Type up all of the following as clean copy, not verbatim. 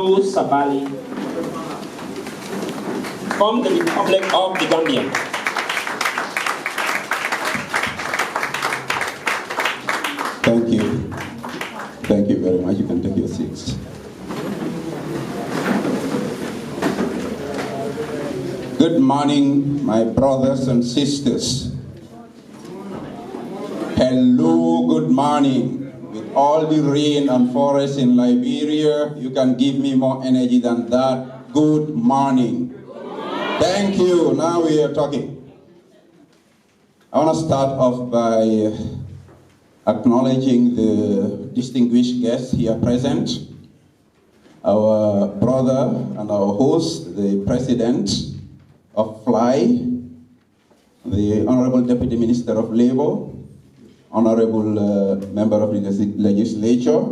Momodou Sabally from the Republic of the Gambia. Thank you. Thank you very much. You can take your seats. Good morning, my brothers and sisters. Hello, good morning. With all the rain and forest in Liberia, you can give me more energy than that. Good morning. Thank you. Now we are talking. I want to start off by acknowledging the distinguished guests here present. Our brother and our host, the President of FLY, the Honorable Deputy Minister of Labor, Honorable Member of the Legislature,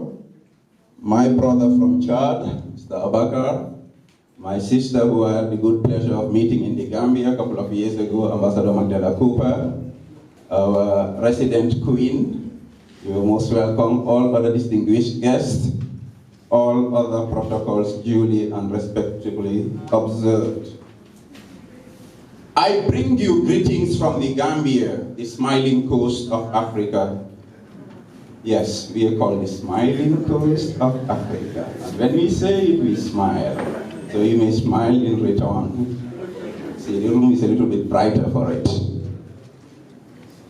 my brother from Chad, Mr. Abakar, my sister who I had the good pleasure of meeting in the Gambia a couple of years ago, Ambassador Magdala Cooper, our resident queen, you are most welcome, all other distinguished guests, all other protocols duly and respectfully observed. I bring you greetings from the Gambia, the smiling coast of Africa. Yes, we are called the smiling coast of Africa. And when we say it, we smile. So you may smile in return. See, the room is a little bit brighter for it.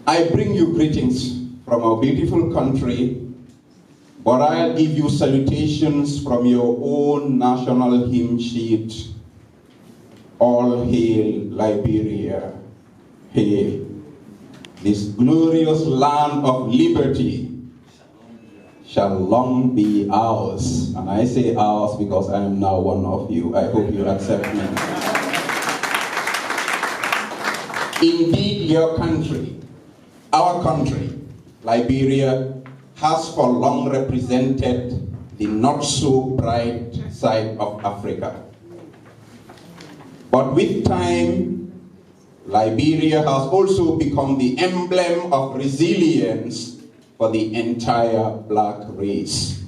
I bring you greetings from our beautiful country, but I'll give you salutations from your own national hymn sheet. All hail Liberia, hail. This glorious land of liberty shall long be ours. And I say ours because I am now one of you. I hope you accept me. Indeed, your country, our country, Liberia, has for long represented the not so bright side of Africa. But with time, Liberia has also become the emblem of resilience for the entire black race.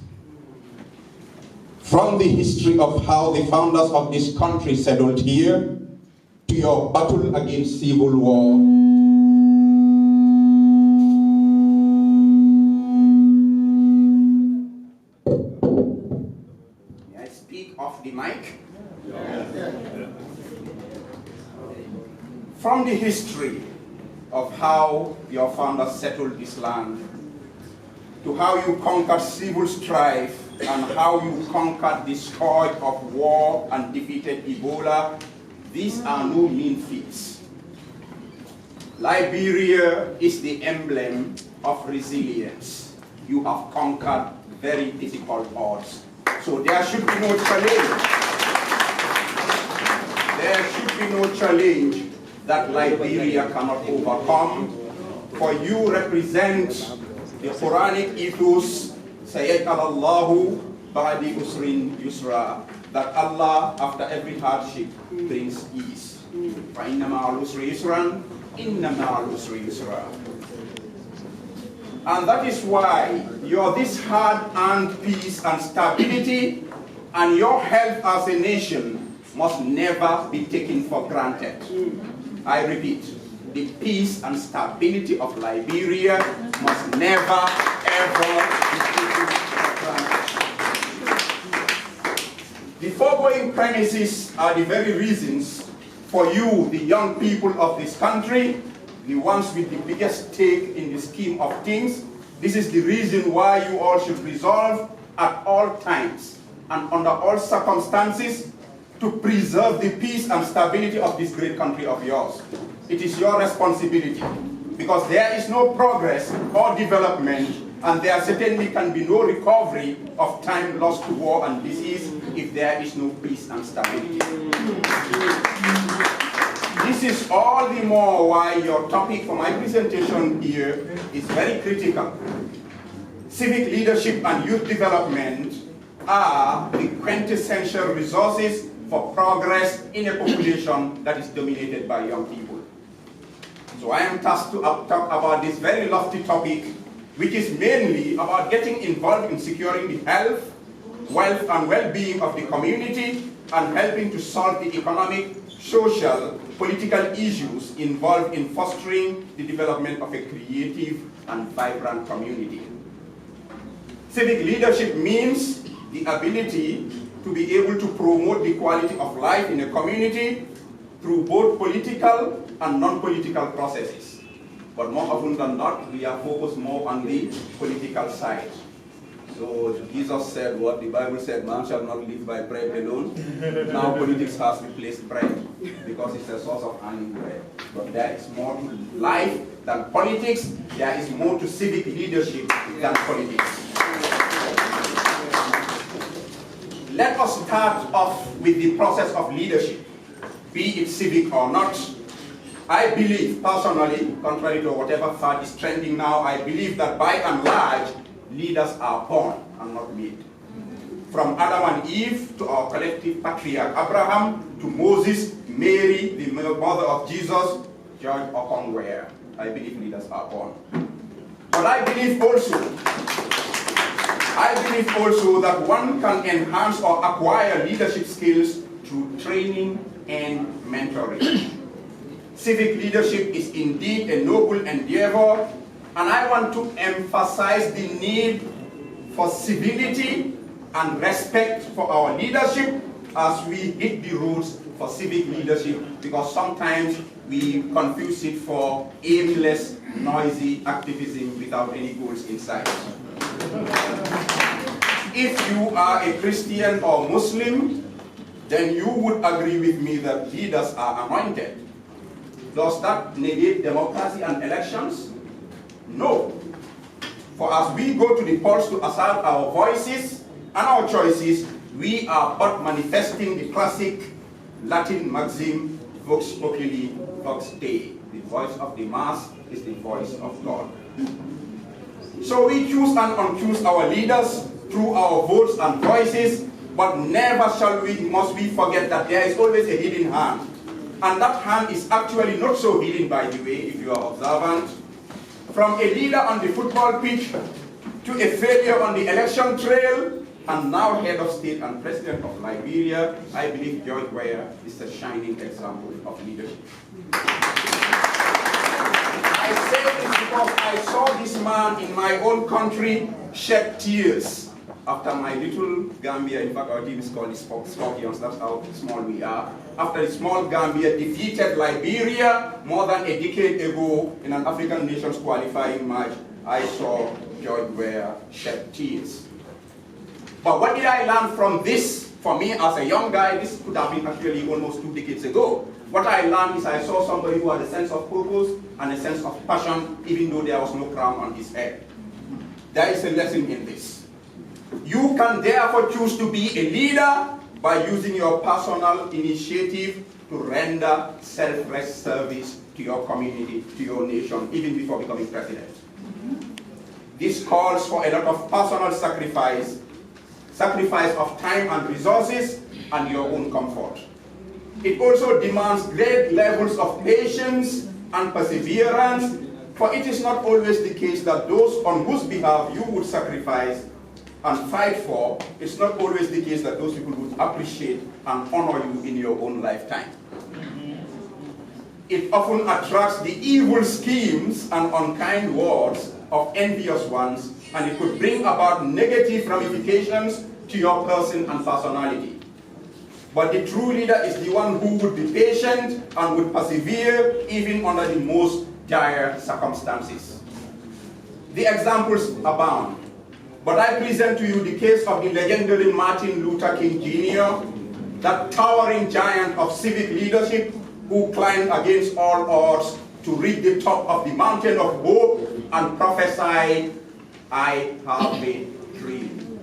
From the history of how the founders of this country settled here, to your battle against civil war, may I speak off the mic? From the history of how your founders settled this land, to how you conquered civil strife, and how you conquered the scourge of war and defeated Ebola, these are no mean feats. Liberia is the emblem of resilience. You have conquered very difficult odds. So there should be no challenge. There should be no challenge that Liberia cannot overcome, for you represent the Quranic ethos, Sayyid Allahu Ba'di Usrin Yusra, that Allah, after every hardship, brings ease. فَإِنَّ مَعَ الْعُسْرِ يُسْرًا إِنَّ مَعَ الْعُسْرِ يُسْرًا. And that is why your this hard-earned peace and stability and your health as a nation must never be taken for granted. I repeat, the peace and stability of Liberia must never, ever be taken for granted. The foregoing premises are the very reasons for you, the young people of this country, the ones with the biggest stake in the scheme of things. This is the reason why you all should resolve at all times and under all circumstances to preserve the peace and stability of this great country of yours. It is your responsibility, because there is no progress or development, and there certainly can be no recovery of time lost to war and disease if there is no peace and stability. This is all the more why your topic for my presentation here is very critical. Civic leadership and youth development are the quintessential resources for progress in a population that is dominated by young people. So I am tasked to talk about this very lofty topic, which is mainly about getting involved in securing the health, wealth and well-being of the community, and helping to solve the economic, social, political issues involved in fostering the development of a creative and vibrant community. Civic leadership means the ability to be able to promote the quality of life in a community through both political and non-political processes. But more often than not, we are focused more on the political side. So Jesus said what the Bible said, man shall not live by bread alone. Now politics has replaced bread because it's a source of earning bread. But there is more to life than politics. There is more to civic leadership than politics. Let us start off with the process of leadership, be it civic or not. I believe personally, contrary to whatever thought is trending now, I believe that by and large, leaders are born and not made. From Adam and Eve to our collective patriarch Abraham to Moses, Mary, the mother of Jesus, George Okonware, I believe leaders are born. But I believe also that one can enhance or acquire leadership skills through training and mentoring. Civic leadership is indeed a noble endeavor, and I want to emphasize the need for civility and respect for our leadership as we hit the roads for civic leadership, because sometimes we confuse it for aimless, noisy activism without any goals in sight. If you are a Christian or Muslim, then you would agree with me that leaders are anointed. Does that negate democracy and elections? No. For as we go to the polls to assert our voices and our choices, we are but manifesting the classic Latin maxim, vox populi, vox Dei. The voice of the mass is the voice of God. So we choose and unchoose our leaders through our votes and voices, but never must we forget that there is always a hidden hand. And that hand is actually not so hidden, by the way, if you are observant. From a leader on the football pitch to a failure on the election trail, and now head of state and president of Liberia, I believe George Weah is a shining example of leadership. I say this because I saw this man in my own country shed tears after my little Gambia, in fact our team is called the Scorpions, that's how small we are. After the small Gambia defeated Liberia more than a decade ago in an African Nations qualifying match, I saw George Weah shed tears. But what did I learn from this? For me as a young guy, this could have been actually almost 2 decades ago. What I learned is I saw somebody who had a sense of purpose and a sense of passion, even though there was no crown on his head. There is a lesson in this. You can therefore choose to be a leader by using your personal initiative to render selfless service to your community, to your nation, even before becoming president. This calls for a lot of personal sacrifice of time and resources, and your own comfort. It also demands great levels of patience and perseverance, for it is not always the case that those on whose behalf you would sacrifice and fight for, it's not always the case that those people would appreciate and honor you in your own lifetime. It often attracts the evil schemes and unkind words of envious ones, and it could bring about negative ramifications to your person and personality. But the true leader is the one who would be patient and would persevere even under the most dire circumstances. The examples abound, but I present to you the case of the legendary Martin Luther King Jr., that towering giant of civic leadership who climbed against all odds to reach the top of the mountain of hope and prophesied, "I have a dream."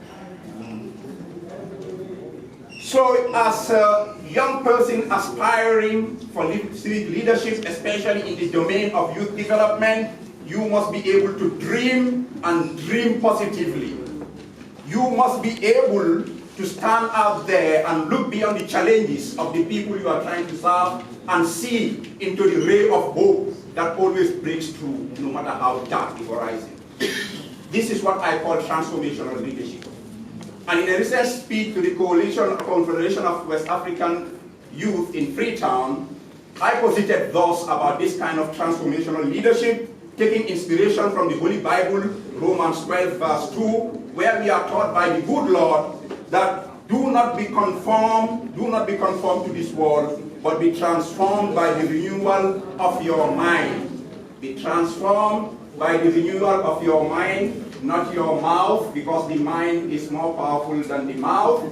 So as a young person aspiring for civic leadership, especially in the domain of youth development, you must be able to dream and dream positively. You must be able to stand out there and look beyond the challenges of the people you are trying to serve and see into the ray of hope that always breaks through, no matter how dark the horizon. This is what I call transformational leadership. And in a recent speech to the Confederation of West African Youth in Freetown, I posited thus about this kind of transformational leadership, taking inspiration from the Holy Bible, Romans 12 verse 2, where we are taught by the good Lord that do not be conformed to this world, but be transformed by the renewal of your mind. Be transformed by the renewal of your mind, not your mouth, because the mind is more powerful than the mouth,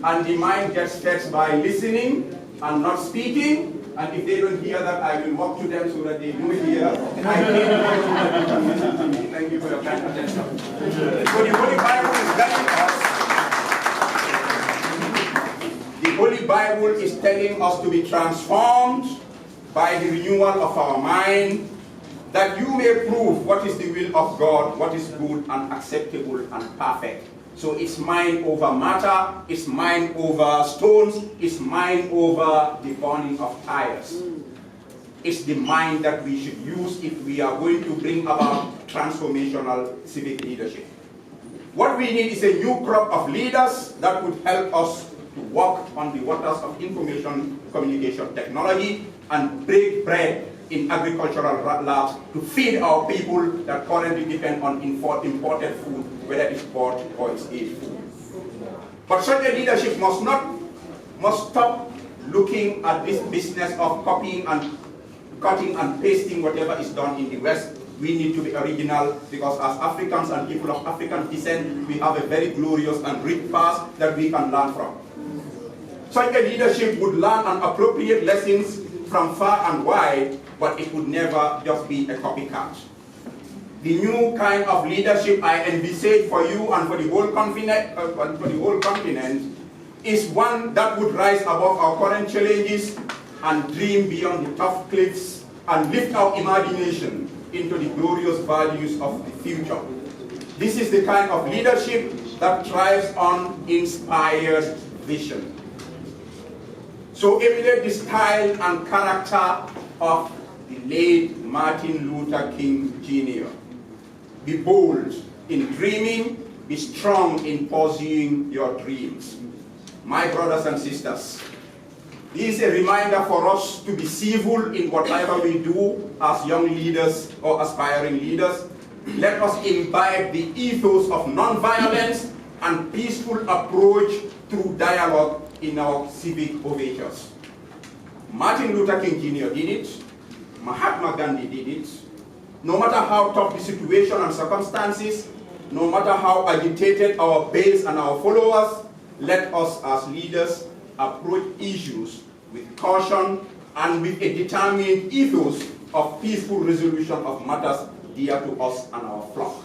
and the mind gets fed by listening and not speaking. And if they don't hear that, I will walk to them so that they do hear. I came here so that you can listen to me. Thank you for your kind attention. So the Holy Bible is telling us, the Holy Bible is telling us to be transformed by the renewal of our mind, that you may prove what is the will of God, what is good and acceptable and perfect. So it's mind over matter, it's mind over stones, it's mind over the burning of tires. It's the mind that we should use if we are going to bring about transformational civic leadership. What we need is a new crop of leaders that would help us to walk on the waters of information communication technology and break bread in agricultural labs to feed our people that currently depend on imported food, whether it's bought or it's aged food. But such a leadership must stop looking at this business of copying and cutting and pasting whatever is done in the West. We need to be original, because as Africans and people of African descent, we have a very glorious and rich past that we can learn from. Such a leadership would learn and appropriate lessons from far and wide, but it would never just be a copycat. The new kind of leadership I envisage for you and for the whole continent, is one that would rise above our current challenges and dream beyond the tough cliffs and lift our imagination into the glorious values of the future. This is the kind of leadership that thrives on inspired vision. So emulate the style and character of the late Martin Luther King Jr. Be bold in dreaming, be strong in pursuing your dreams. My brothers and sisters, this is a reminder for us to be civil in whatever we do as young leaders or aspiring leaders. Let us imbibe the ethos of non-violence and peaceful approach through dialogue in our civic overtures. Martin Luther King Jr. did it. Mahatma Gandhi did it. No matter how tough the situation and circumstances, no matter how agitated our base and our followers, let us as leaders approach issues with caution and with a determined ethos of peaceful resolution of matters dear to us and our flock.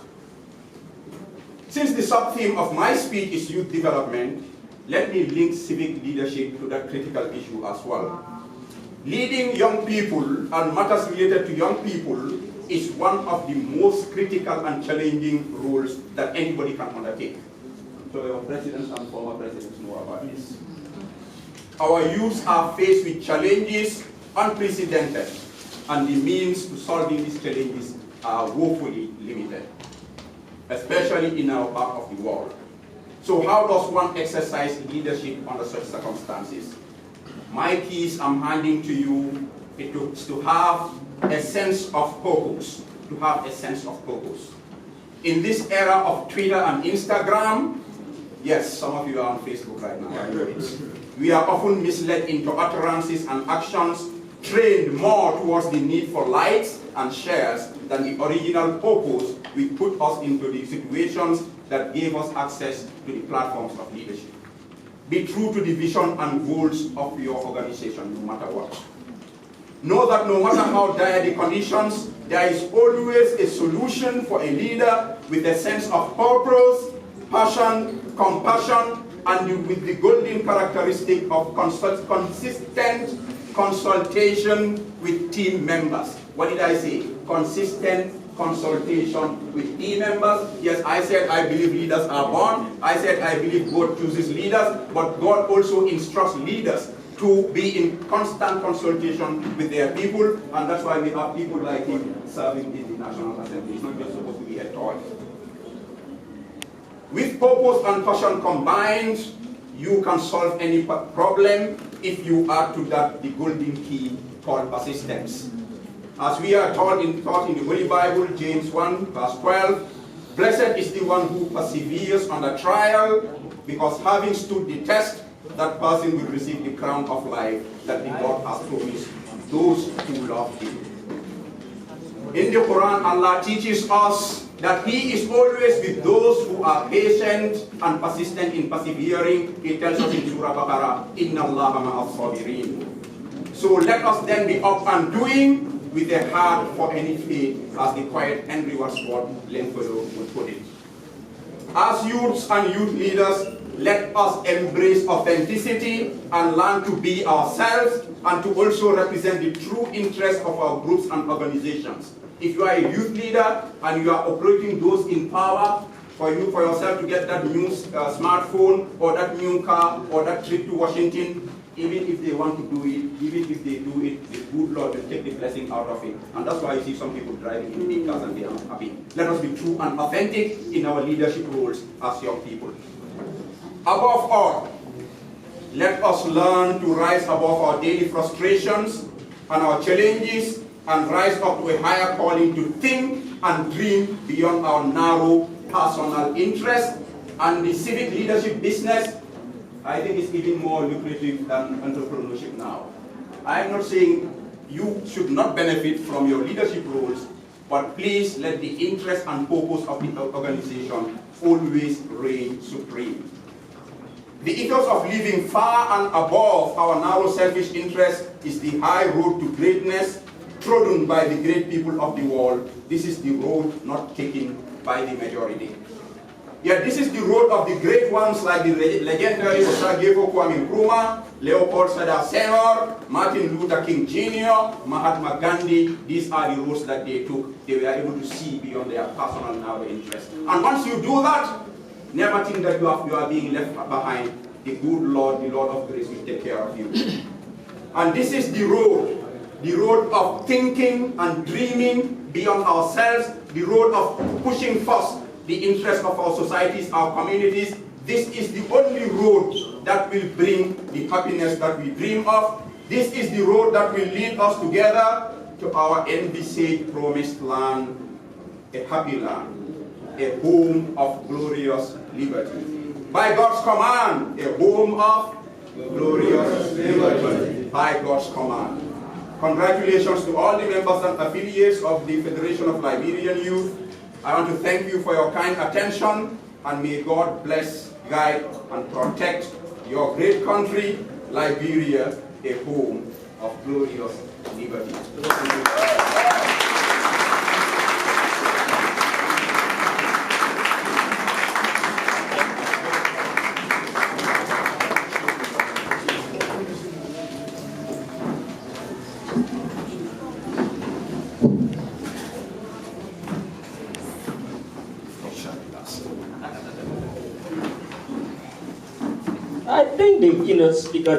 Since the sub-theme of my speech is youth development, let me link civic leadership to that critical issue as well. Leading young people and matters related to young people is one of the most critical and challenging roles that anybody can undertake. So your presidents and former presidents know about this. Our youths are faced with challenges unprecedented, and the means to solving these challenges are woefully limited, especially in our part of the world. So how does one exercise leadership under such circumstances? My keys I'm handing to you is to have a sense of purpose, In this era of Twitter and Instagram, yes, some of you are on Facebook right now, I know it. We are often misled into utterances and actions trained more towards the need for likes and shares than the original purpose which put us into the situations that gave us access to the platforms of leadership. Be true to the vision and goals of your organization, no matter what. Know that no matter how dire the conditions, there is always a solution for a leader with a sense of purpose, passion, compassion, and with the golden characteristic of consistent consultation with team members. What did I say? Consistent consultation with team members. Yes, I said I believe leaders are born. I said I believe God chooses leaders, but God also instructs leaders to be in constant consultation with their people, and that's why we have people like him serving in the National Assembly. It's not just supposed to be a toy. With purpose and passion combined, you can solve any problem if you add to that the golden key called persistence. As we are taught in the Holy Bible, James 1 verse 12, blessed is the one who perseveres under trial, because having stood the test, that person will receive the crown of life that the God has promised those who love him. In the Quran, Allah teaches us that He is always with those who are patient and persistent in persevering. He tells us in Surah Baqarah, Inna Allaha ma'as sabirin. So let us then be up and doing with a heart for any faith, as the quiet Henry Wadsworth Longfellow would put it. As youths and youth leaders, let us embrace authenticity and learn to be ourselves, and to also represent the true interests of our groups and organizations. If you are a youth leader and you are operating those in power, for yourself to get that new smartphone or that new car or that trip to Washington, even if they want to do it, even if they do it, the good Lord will take the blessing out of it. And that's why you see some people driving in big cars and they are not happy. Let us be true and authentic in our leadership roles as young people. Above all, let us learn to rise above our daily frustrations and our challenges, and rise up to a higher calling to think and dream beyond our narrow personal interest. And the civic leadership business, I think, is even more lucrative than entrepreneurship now. I'm not saying you should not benefit from your leadership roles, but please let the interest and purpose of the organization always reign supreme. The ethos of living far and above our narrow selfish interest is the high road to greatness, trodden by the great people of the world. This is the road not taken by the majority. Yet this is the road of the great ones like the legendary Osagyefo Kwame Nkrumah, Leopold Sedar Senghor, Martin Luther King Jr., Mahatma Gandhi. These are the roads that they took. They were able to see beyond their personal narrow interest. And once you do that, never think that you are being left behind. The good Lord, the Lord of grace, will take care of you. And this is the road of thinking and dreaming beyond ourselves, the road of pushing first the interests of our societies, our communities. This is the only road that will bring the happiness that we dream of. This is the road that will lead us together to our envisaged promised land, a happy land, a home of glorious liberty. By God's command, a home of glorious liberty. By God's command. Congratulations to all the members and affiliates of the Federation of Liberian Youth. I want to thank you for your kind attention, and may God bless, guide, and protect your great country, Liberia, a home of glorious liberty. I think the keynote speaker